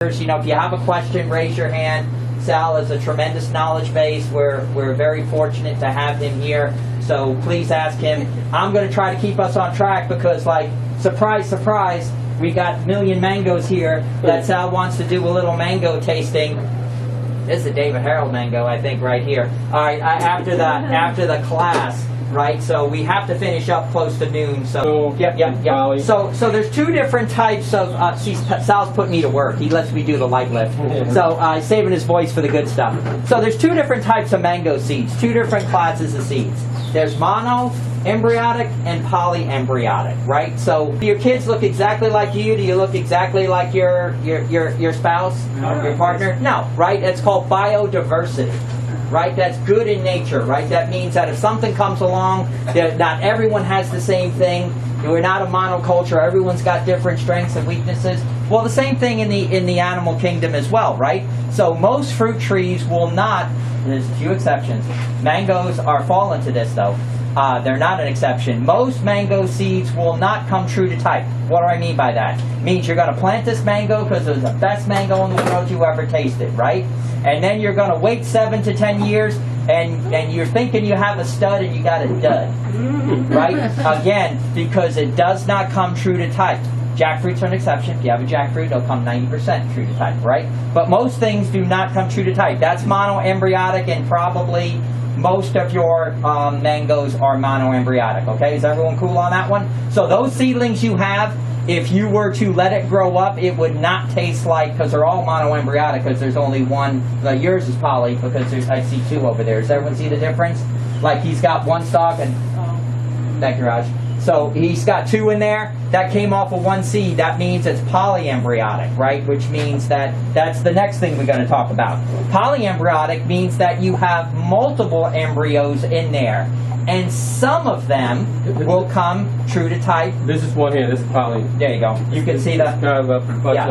You know, if you have a question, raise your hand. Sal is a tremendous knowledge base. We're very fortunate to have him here. So please ask him. I'm going to try to keep us on track because, like, surprise, surprise, we got a million mangoes here that Sal wants to do a little mango tasting. This is a David Harold mango, I think, right here. All right, after the class. Right, so we have to finish up close to noon. So yep. So there's two different types of. See, Sal's put me to work. He lets me do the light lift. So he's saving his voice for the good stuff. So there's two different types of mango seeds. Two different classes of seeds. There's mono-embryotic and polyembryotic. Right. So do your kids look exactly like you? Do you look exactly like your spouse, your partner? No. Right. It's called biodiversity. Right, that's good in nature, right? That means that if something comes along, that not everyone has the same thing. We're not a monoculture. Everyone's got different strengths and weaknesses. Well, the same thing in the animal kingdom as well, right? So most fruit trees will not. There's a few exceptions. Mangoes fall into this though. They're not an exception. Most mango seeds will not come true to type. What do I mean by that? It means you're going to plant this mango because it was the best mango in the world you ever tasted, right? And then you're going to wait 7 to 10 years, and you're thinking you have a stud and you got a dud, right? Again, because it does not come true to type. Jackfruit's an exception. If you have a jackfruit, it'll come 90% true to type, right? But most things do not come true to type. That's monoembryotic, and probably most of your mangoes are monoembryotic, okay? Is everyone cool on that one? So those seedlings you have, if you were to let it grow up, it would not taste like, because they're all monoembryotic, because there's only one. Yours is poly, because I see two over there. Does everyone see the difference? Like he's got one stalk, and thank you, Raj. So he's got two in there. That came off of one seed. That means it's polyembryotic, right? Which means that's the next thing we're going to talk about. Polyembryotic means that you have multiple embryos in there. And some of them will come true to type. This is one here. This is poly. There you go. You can see the.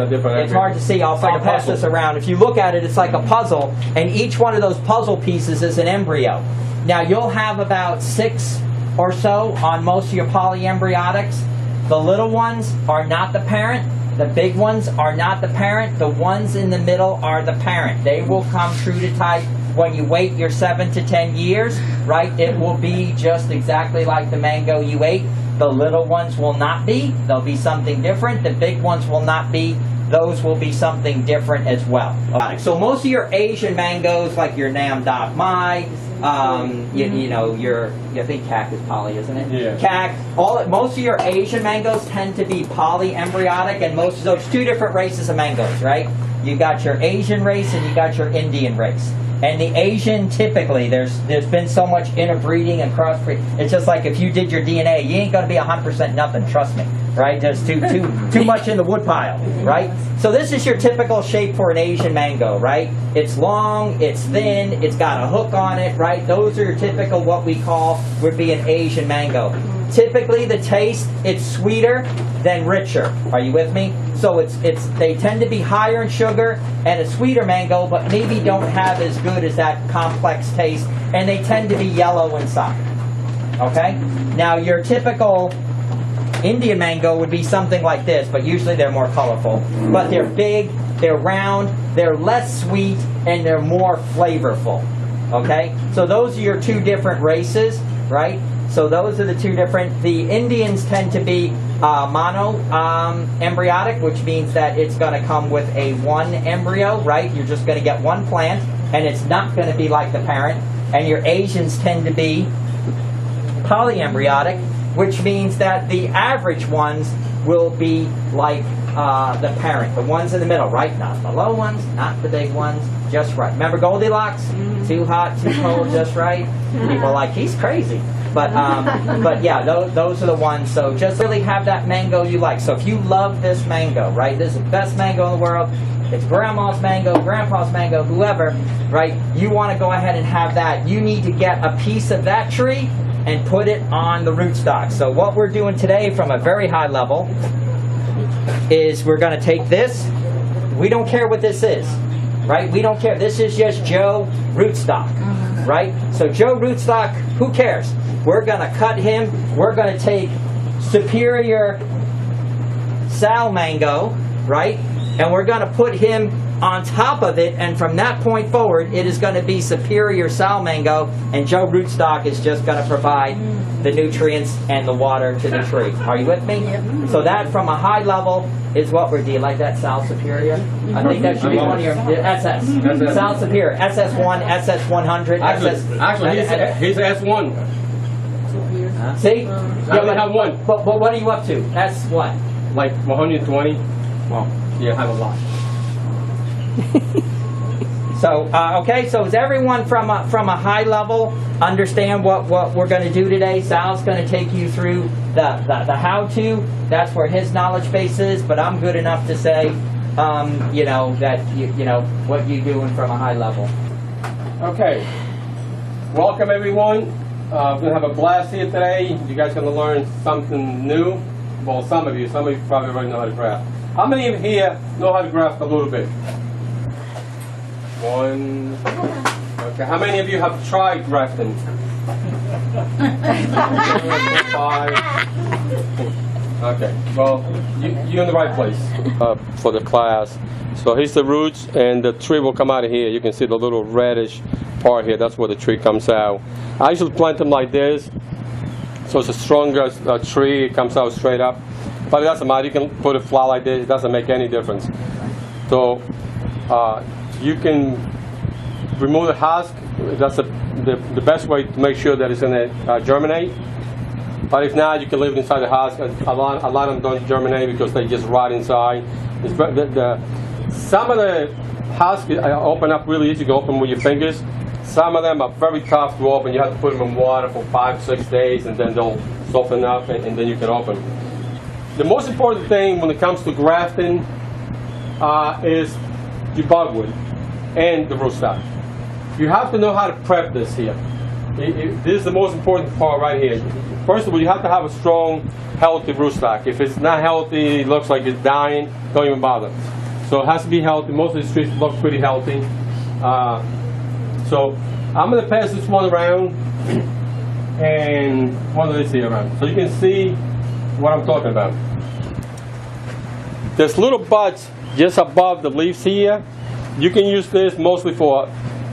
Different. It's hard to see. I'll pass this around. If you look at it, it's like a puzzle, and each one of those puzzle pieces is an embryo. Now you'll have about 6 or so on most of your polyembryotics. The little ones are not the parent. The big ones are not the parent. The ones in the middle are the parent. They will come true to type. When you wait your 7 to 10 years, right, it will be just exactly like the mango you ate. The little ones will not be. They'll be something different. The big ones will not be. Those will be something different as well. So most of your Asian mangoes, like your Nam Dak Mai, I think Kak is poly, isn't it? Yeah. Kak. Most of your Asian mangoes tend to be polyembryotic, and most of those two different races of mangoes, right? You got your Asian race and you got your Indian race. And the Asian, typically, there's been so much interbreeding and crossbreeding. It's just like if you did your DNA, you ain't going to be 100% nothing, trust me, right? There's too much in the woodpile, right? So this is your typical shape for an Asian mango, right? It's long, it's thin, it's got a hook on it, right? Those are your typical, what we call, would be an Asian mango. Typically, the taste, it's sweeter than richer. Are you with me? So they tend to be higher in sugar and a sweeter mango, but maybe don't have as good as that complex taste, and they tend to be yellow inside. Okay? Now your typical Indian mango would be something like this, but usually they're more colorful. But they're big, they're round, they're less sweet, and they're more flavorful. Okay? So those are your two different races, right? So those are the two different. The Indians tend to be mono-embryotic, which means that it's going to come with a one embryo, right? You're just going to get one plant, and it's not going to be like the parent. And your Asians tend to be polyembryotic, which means that the average ones will be like the parent, the ones in the middle, right? Not the low ones, not the big ones, just right. Remember Goldilocks? Too hot, too cold, just right? People are like, he's crazy. But yeah, those are the ones. So just really have that mango you like. So if you love this mango, right? This is the best mango in the world. It's grandma's mango, grandpa's mango, whoever, right? You want to go ahead and have that. You need to get a piece of that tree and put it on the rootstock. So what we're doing today from a very high level is we're going to take this. We don't care what this is, right? We don't care. This is just Joe rootstock, right? So Joe rootstock, who cares? We're going to cut him. We're going to take superior Sal mango, right? and we're going to put him on top of it, and from that point forward, it is going to be superior Sal mango, and Joe Rootstock is just going to provide the nutrients and the water to the tree. Are you with me? Yep. So that, from a high level, is what we're doing. Like that, Sal Superior? I think that should be one of your SS. Sal Superior, SS1, SS100, Actually, he's S1. See? I only have one. But what are you up to? S what? Like 120. Well, yeah, I have a lot. So, okay, so is everyone from a high level understand what we're going to do today? Sal's going to take you through the how-to. That's where his knowledge base is, but I'm good enough to say, you know, that, you know, what you're doing from a high level. Okay. Welcome, everyone. We're going to have a blast here today. You guys are going to learn something new. Well, some of you probably already know how to graft. How many of you here know how to graft a little bit? One. Okay. How many of you have tried grafting? 5. Okay. Well, you're in the right place for the class. So here's the roots, and the tree will come out of here. You can see the little reddish part here. That's where the tree comes out. I usually plant them like this, so it's a stronger tree. It comes out straight up. But it doesn't matter. You can put a flower like this. It doesn't make any difference. So you can remove the husk. That's the best way to make sure that it's going to germinate. But if not, you can leave it inside the husk. A lot of them don't germinate because they just rot inside. Some of the husks open up really easy. You can open them with your fingers. Some of them are very tough to open. You have to put them in water for 5-6 days, and then they'll soften up, and then you can open them. The most important thing when it comes to grafting is your bogwood and the rootstock. You have to know how to prep this here. This is the most important part right here. First of all, you have to have a strong, healthy rootstock. If it's not healthy, it looks like it's dying, don't even bother. So it has to be healthy. Most of the trees look pretty healthy. So I'm going to pass this one around and one of this here around, so you can see what I'm talking about. There's little buds just above the leaves here. You can use this mostly for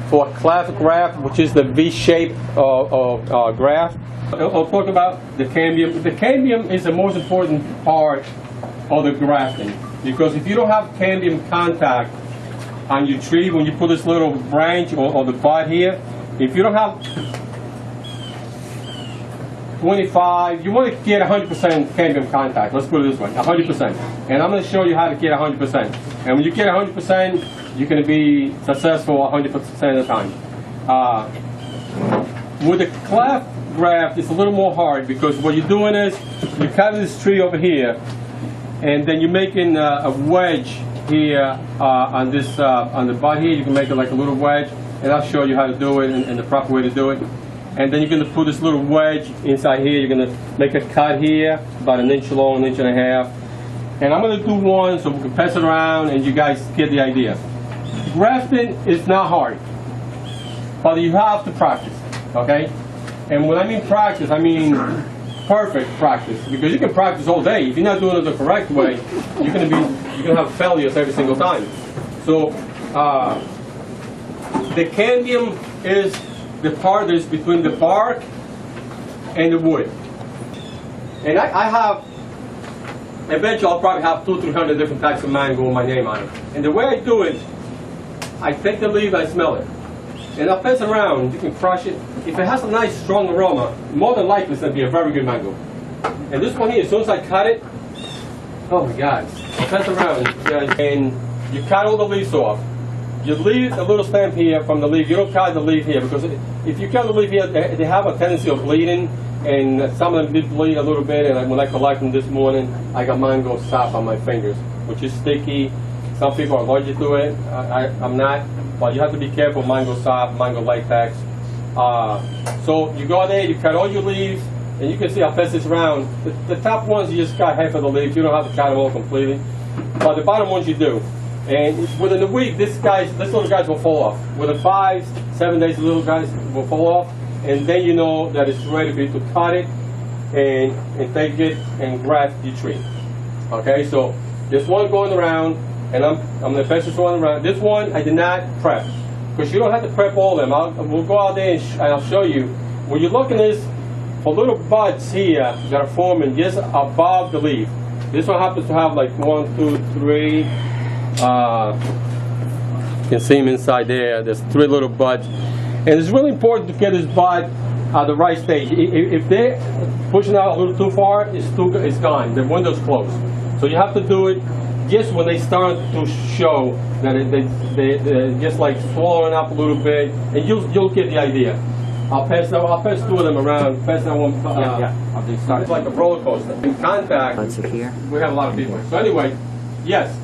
cleft graft, which is the V-shape of graft. I'll talk about the cambium. The cambium is the most important part of the grafting, because if you don't have cambium contact on your tree, when you put this little branch or the bud here, if you don't have 25, you want to get 100% cambium contact. Let's put it this way, 100%. And I'm going to show you how to get 100%. And when you get 100%, you're going to be successful 100% of the time. With the cleft graft, it's a little more hard, because what you're doing is you cut this tree over here, and then you're making a wedge here on the bud here. You can make it like a little wedge, and I'll show you how to do it and the proper way to do it. And then you're going to put this little wedge inside here. You're going to make a cut here, about 1 inch long, 1.5 inches. And I'm going to do one so we can pass it around and you guys get the idea. Grafting is not hard, but you have to practice, okay? And when I mean practice, I mean perfect practice, because you can practice all day. If you're not doing it the correct way, you're going to have failures every single time. So the cambium is the part that is between the bark and the wood. And I have, eventually I'll probably have 200-300 different types of mango with my name on it. And the way I do it, I take the leaf, I smell it. And I'll pass it around, you can crush it. If it has a nice strong aroma, more than likely it's going to be a very good mango. And this one here, as soon as I cut it, oh my God, I'll pass it around. And you cut all the leaves off. You leave a little stamp here from the leaf. You don't cut the leaf here, because if you cut the leaf here, they have a tendency of bleeding, and some of them did bleed a little bit. And when I collect them this morning, I got mango sap on my fingers, which is sticky. Some people are allergic to it. I'm not, but you have to be careful. Mango sap, mango latex. So you go there, you cut all your leaves, and you can see I'll pass this around. The top ones you just cut half of the leaves. You don't have to cut them all completely, but the bottom ones you do. And within a week, these little guys will fall off. Within 5-7 days, the little guys will fall off, and then you know that it's ready for you to cut it and take it and graft your tree. Okay, so there's one going around. and I'm the fastest one around. This one I did not prep, because you don't have to prep all of them. We'll go out there and I'll show you. When you look at this, for little buds here that are forming just above the leaf. This one happens to have like 1, 2, 3. You can see them inside there. There's 3 little buds, and it's really important to get this bud at the right stage. If they're pushing out a little too far, it's gone. The window's closed. So you have to do it just when they start to show that they're just like swallowing up a little bit, and you'll get the idea. I'll pass 2 of them around. Pass that one. I'll just start. It's like a roller coaster. In contact, we have a lot of people. So anyway, yes.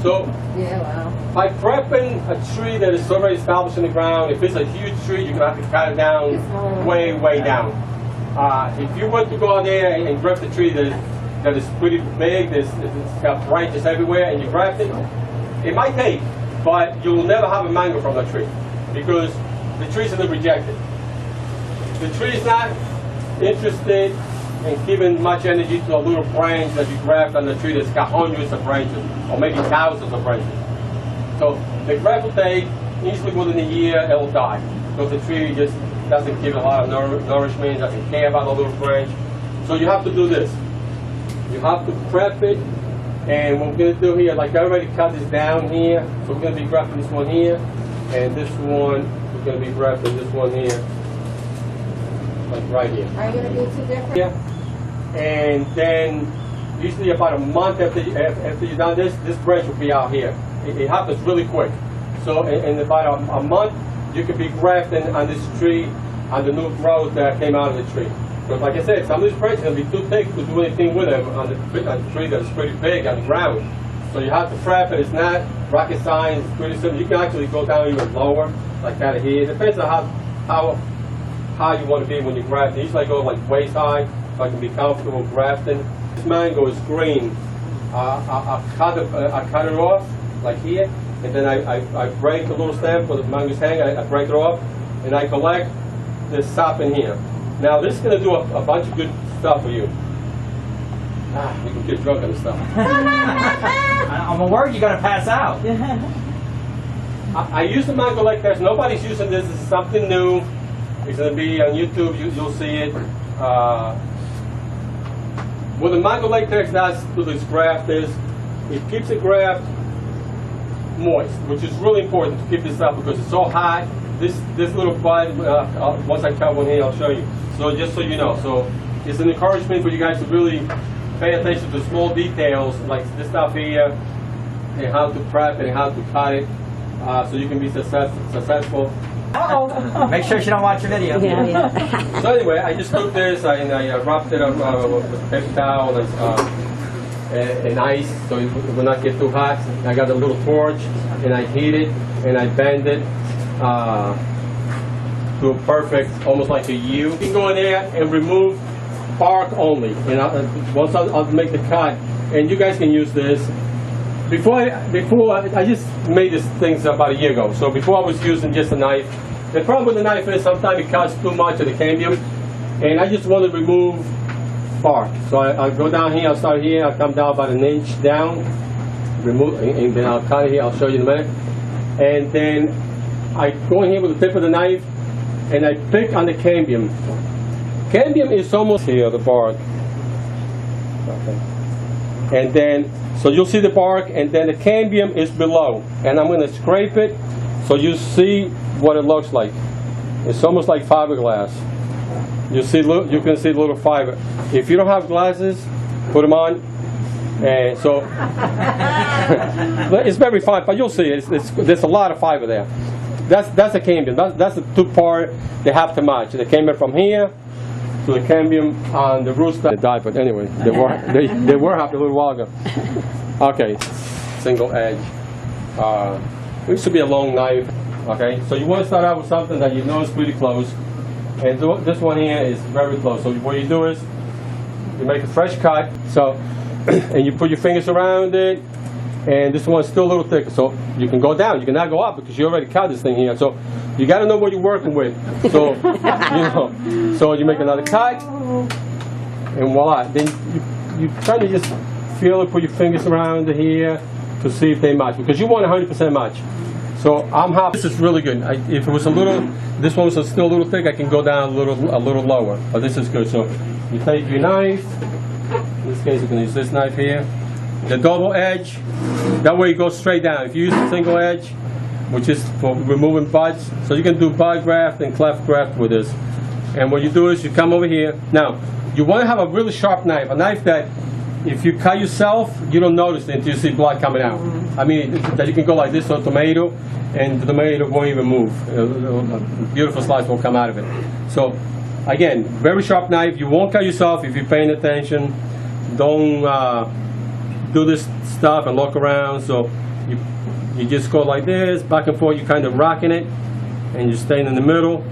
So by prepping a tree that is already established in the ground, if it's a huge tree, you're gonna have to cut it down way down. If you want to go out there and graft a tree that is pretty big, it's got branches everywhere, and you graft it, it might take, but you'll never have a mango from that tree because the tree's gonna reject it. The tree is not interested in giving much energy to a little branch that you graft on the tree that's got hundreds of branches, or maybe thousands of branches. So the graft will take, easily within a year, it'll die. Because the tree just doesn't give a lot of nourishment, doesn't care about the little branch. So you have to do this. You have to prep it, and what we're going to do here, like I already cut this down here, so we're going to be grafting this one here, and this one, we're going to be grafting this one here. Like right here. Are you going to do 2 different? Yeah. And then usually about a month after you've done this branch will be out here. It happens really quick. So in about a month, you could be grafting on this tree, on the new growth that came out of the tree. Because like I said, some of these branches will be too thick to do anything with them on the tree that's pretty big on the ground. So you have to prep it. It's not rocket science. It's pretty simple. You can actually go down even lower, like that here. It depends on how you want to be when you graft. Usually I go like waist high, so I can be comfortable grafting. This mango is green. I cut it off like here, and then I break the little stem for the mango's hang. I break it off, and I collect this sap in here. Now this is going to do a bunch of good stuff for you. You can get drunk on this stuff. I'm worried you're going to pass out. I use the mango latex. Nobody's using this. This is something new. It's going to be on YouTube. You'll see it. What the mango latex does to this graft is it keeps the graft moist, which is really important to keep this up because it's so hot. This little bud, once I cut one here, I'll show you. So just so you know, so it's an encouragement for you guys to really pay attention to small details like this stuff here, and how to prep it and how to cut it, so you can be successful. Uh-oh. Make sure she don't watch your video. Yeah. So anyway, I just took this and I wrapped it up with a paper towel and ice so it will not get too hot. I got a little torch and I heat it and I bend it to a perfect, almost like a U. You can go in there and remove bark only. And once I'll make the cut, and you guys can use this. Before I just made these things about a year ago. So before I was using just a knife. The problem with the knife is sometimes it cuts too much of the cambium, and I just want to remove bark. So I'll go down here. I'll start here. I'll come down about an inch down, remove, and then I'll cut it here. I'll show you in a minute. And then I go in here with the tip of the knife, and I pick on the cambium. Cambium is almost here, the bark. Okay. And then. So you'll see the bark, and then the cambium is below. And I'm going to scrape it so you see what it looks like. It's almost like fiberglass. You can see little fiber. If you don't have glasses, put them on. And so it's very fine, but you'll see it. There's a lot of fiber there. That's the cambium. That's the two part they have to match. The cambium from here to the cambium on the rooster. They died, but anyway, they were happy a little while ago. Okay, single edge. It should be a long knife. Okay, so you want to start out with something that you know is pretty close, and this one here is very close. So what you do is you make a fresh cut. So and you put your fingers around it, and this one's still a little thicker. So you can go down. You cannot go up because you already cut this thing here. So you got to know what you're working with. So so you make another cut, and voila. Then you kind of just feel it. Put your fingers around here, to see if they match, because you want 100% match. So I'm happy. This is really good. If it was a little, this one was still a little thick, I can go down a little lower. But this is good. So you take your knife. In this case, you can use this knife here. The double edge. That way it goes straight down. If you use the single edge, which is for removing buds, so you can do bud graft and cleft graft with this. And what you do is you come over here. Now, you want to have a really sharp knife, a knife that if you cut yourself, you don't notice it until you see blood coming out. I mean, that you can go like this on a tomato, and the tomato won't even move. A beautiful slice will come out of it. So, again, very sharp knife. You won't cut yourself if you're paying attention. Don't do this stuff and look around. So, you just go like this, back and forth. You're kind of rocking it, and you're staying in the middle.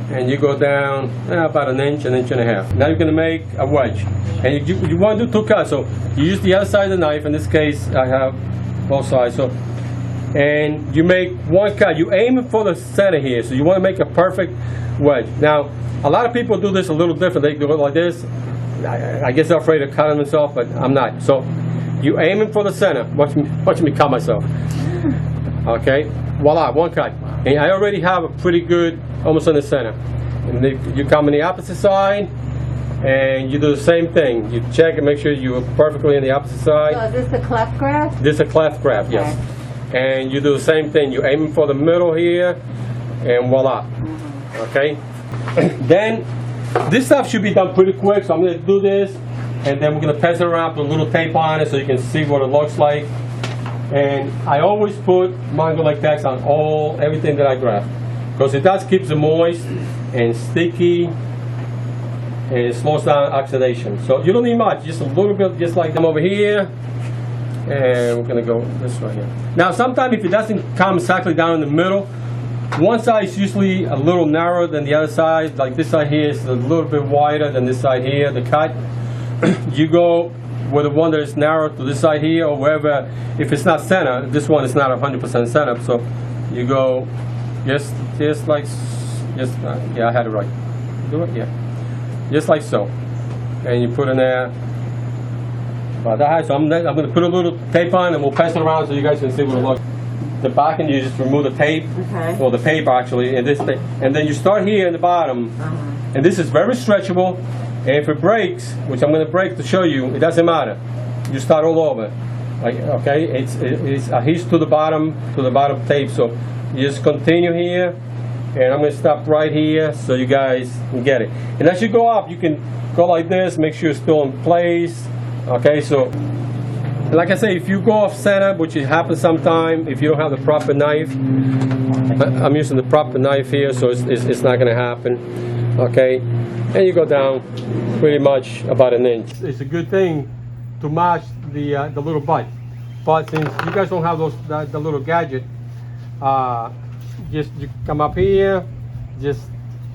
And you go down about an inch and a half. Now you're going to make a wedge. And you want to do 2 cuts. So you use the other side of the knife. In this case, I have both sides. So, and you make 1 cut. You aim it for the center here. So you want to make a perfect wedge. Now, a lot of people do this a little different. They do it like this. I guess they're afraid of cutting themselves, but I'm not. So you aim it for the center. Watch me cut myself. Okay, voila, 1 cut. And I already have a pretty good, almost in the center. And then you come on the opposite side, and you do the same thing. You check and make sure you're perfectly on the opposite side. So is this the cleft graft? This is a cleft graft, yes. And you do the same thing. You aim for the middle here, and voila. Okay? Then, this stuff should be done pretty quick, so I'm going to do this, and then we're going to pass it around, put a little tape on it so you can see what it looks like. And I always put mango latex on everything that I graft, because it does keep it moist and sticky, and it slows down oxidation. So you don't need much, just a little bit, just like them over here. And we're gonna go this way here. Now, sometimes if it doesn't come exactly down in the middle, one side is usually a little narrower than the other side. Like this side here is a little bit wider than this side here, the cut. You go with the one that is narrow to this side here, or wherever. If it's not center, this one is not 100% center, so you go just like, yeah, I had it right. Do it, yeah, just like so, and you put in there about that high. So I'm going to put a little tape on, and we'll pass it around so you guys can see what it looks. The back, and you just remove the tape, or the paper actually, and this thing, and then you start here in the bottom, and this is very stretchable. And if it breaks, which I'm going to break to show you, it doesn't matter. You start all over. Like, okay, it's adheres to the bottom tape. So you just continue here, and I'm going to stop right here so you guys can get it. And as you go up, you can go like this, make sure it's still in place. Okay, so like I say, if you go off center, which it happens sometime, if you don't have the proper knife, I'm using the proper knife here, so it's not going to happen. Okay. And you go down pretty much about an inch. It's a good thing to match the little bud. But since you guys don't have the little gadget, just you come up here, just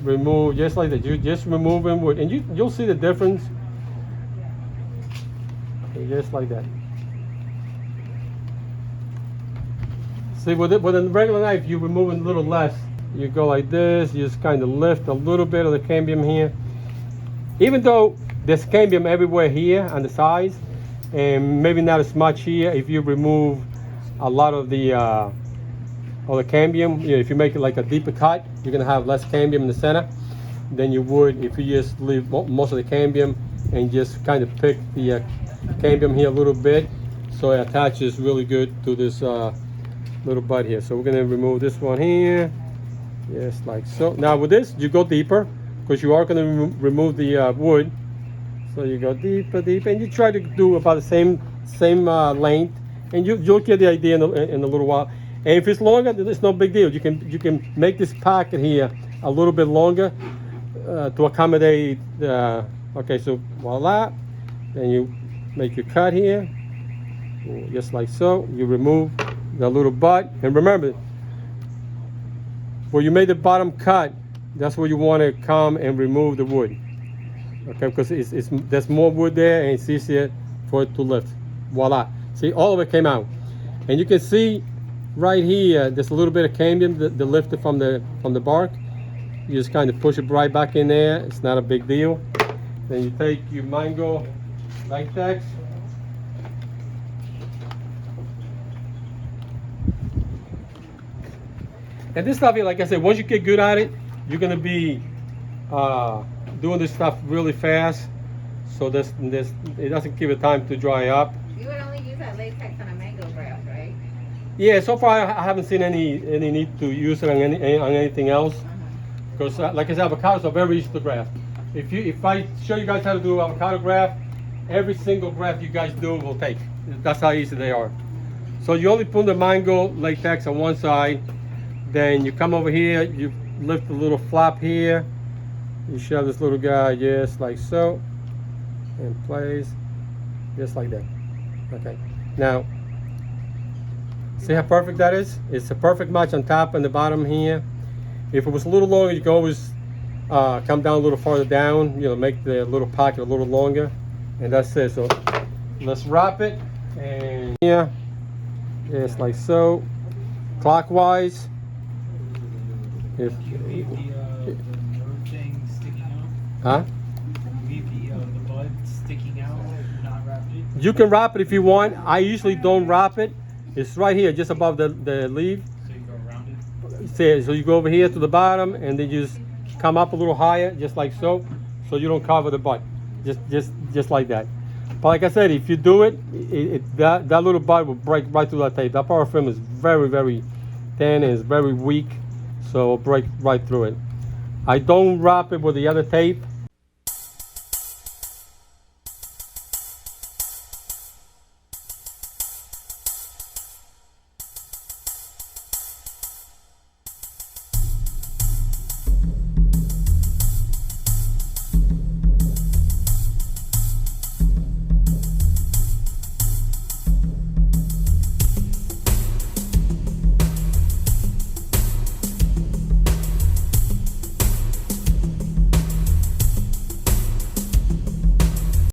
remove, just like that. You just remove them, and you'll see the difference. Okay, just like that. See, with a regular knife, you're removing a little less. You go like this, you just kind of lift a little bit of the cambium here. Even though there's cambium everywhere here on the sides, and maybe not as much here, if you remove a lot of the cambium, if you make it like a deeper cut, you're going to have less cambium in the center than you would if you just leave most of the cambium and just kind of pick the cambium here a little bit, so it attaches really good to this little bud here. So we're going to remove this one here. Just like so. Now with this, you go deeper, because you are going to remove the wood. So you go deeper, and you try to do about the same length, and you'll get the idea in a little while. And if it's longer, it's no big deal. You can make this pocket here a little bit longer to accommodate. Okay, so voila, and you make your cut here, just like so. You remove the little bud, and remember, where you made the bottom cut, that's where you want to come and remove the wood. Okay, because there's more wood there, and it's easier for it to lift. Voila. See, all of it came out. And you can see right here, there's a little bit of cambium that lifted from the bark. You just kind of push it right back in there. It's not a big deal. Then you take your mango latex, And this stuff, like I said, once you get good at it, you're gonna be doing this stuff really fast. So this it doesn't give it time to dry up. You would only use that latex on a mango graft, right? Yeah, so far I haven't seen any need to use it on anything else. Because like I said, avocados are very easy to graft. If I show you guys how to do avocado graft, every single graft you guys do will take. That's how easy they are. So you only put the mango latex on one side, then you come over here, you lift the little flap here, you shove this little guy just like so, in place, just like that. Okay, now, see how perfect that is? It's a perfect match on top and the bottom here. If it was a little longer, you can always come down a little farther down, you know, make the little pocket a little longer, and that's it. So let's wrap it, and here, just like so, clockwise. If, Leave the nerve thing sticking out. huh? Leave the bud sticking out, not wrapped it. You can wrap it if you want. I usually don't wrap it. It's right here, just above the leaf. So you go around it. See, so you go over here to the bottom, and then you just come up a little higher, just like so, so you don't cover the bud. Just like that. But like I said, if you do it, that little bud will break right through that tape. That power film is very, very thin and it's very weak, so it'll break right through it. I don't wrap it with the other tape